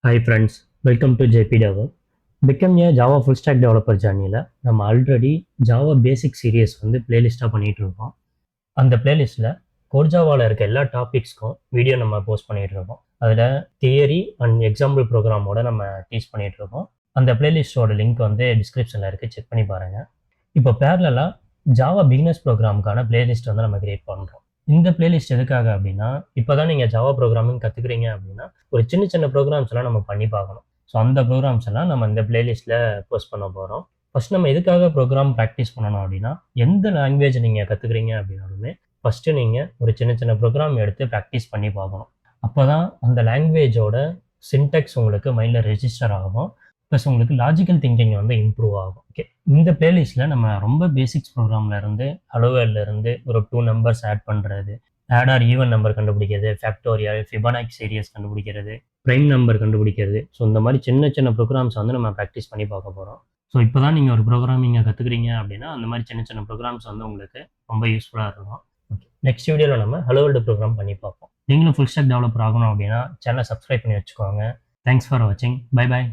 Hi friends, welcome to JP Dev. Become a Java full stack developer ஜர்னியில் நம்ம already Java பேசிக் serious வந்து பிளேலிஸ்ட்டாக பண்ணிகிட்டு இருக்கோம். அந்த பிளேலிஸ்ட்டில் கோர் ஜாவாவில் இருக்க எல்லா டாபிக்ஸ்க்கும் வீடியோ நம்ம போஸ்ட் பண்ணிகிட்டு இருக்கோம். அதில் தியரி அண்ட் எக்ஸாம்பிள் ப்ரோக்ராமோட நம்ம டீச் பண்ணிகிட்டு இருக்கோம். அந்த பிளேலிஸ்ட்டோட லிங்க் வந்து டிஸ்கிரிப்ஷனில் இருக்குது, செக் பண்ணி பாருங்கள். இப்போ பேரலாக ஜாவா பிகினர்ஸ் ப்ரோக்ராமுக்கான பிளேலிஸ்ட் வந்து நம்ம கிரியேட் பண்ணுறோம். இந்த பிளேலிஸ்ட் எதுக்காக அப்படின்னா, இப்போ தான் நீங்கள் ஜாவா ப்ரோக்ராமிங் கற்றுக்குறீங்க அப்படின்னா ஒரு சின்ன சின்ன ப்ரோக்ராம்ஸ் எல்லாம் நம்ம பண்ணி பார்க்கணும். ஸோ அந்த ப்ரோக்ராம்ஸ் எல்லாம் நம்ம இந்த பிளேலிஸ்ட்டில் போஸ்ட் பண்ண போகிறோம். ஃபர்ஸ்ட் நம்ம எதுக்காக ப்ரோக்ராம் ப்ராக்டிஸ் பண்ணணும் அப்படின்னா, எந்த லாங்குவேஜ் நீங்கள் கற்றுக்குறீங்க அப்படின்னாலுமே ஃபஸ்ட்டு நீங்கள் ஒரு சின்ன சின்ன ப்ரோக்ராம் எடுத்து ப்ராக்டிஸ் பண்ணி பார்க்கணும். அப்போ தான் அந்த லாங்குவேஜோட சின்டெக்ஸ் உங்களுக்கு மைண்டில் ரெஜிஸ்டர் ஆகும். ப்ளஸ் உங்களுக்கு லாஜிக்கல் திங்கிங் வந்து இம்ப்ரூவ் ஆகும். ஓகே, இந்த பிளேலிஸ்ட்டில் நம்ம ரொம்ப பேசிக்ஸ் ப்ரோக்ராமில் இருந்து இருந்து ஒரு 2 நம்பர்ஸ் ஆட் பண்ணுறது, ஆட் ஆர் ஈவன் நம்பர் கண்டுபிடிக்கிறது, ஃபேக்டோரியல், ஃபிபனாக்சி சீரியஸ் கண்டுபிடிக்கிறது, ப்ரைம் நம்பர் கண்டுபிடிக்கிறது. ஸோ இந்த மாதிரி சின்ன சின்ன ப்ரோக்ராம்ஸ் வந்து நம்ம ப்ராக்டிஸ் பண்ணி பார்க்க போகிறோம். ஸோ இப்போ தான் நீங்கள் ஒரு ப்ரோக்ராமிங்கை கற்றுக்குறீங்க அப்படின்னா அந்த மாதிரி சின்ன சின்ன ப்ரோக்ராம்ஸ் வந்து உங்களுக்கு ரொம்ப யூஸ்ஃபுல்லாக இருக்கும். ஓகே, நெக்ஸ்ட் வீடியோவில் நம்ம ஹலோ வேர்ல்டு ப்ரோக்ராம் பண்ணி பார்ப்போம். நீங்களும் ஃபுல் ஸ்டாக் டெவலப்பர் ஆகணும் அப்படின்னா சேனலை சப்ஸ்கிரைப் பண்ணி வச்சுக்கோங்க. தேங்க்ஸ் ஃபார் வாட்சிங். Bye bye.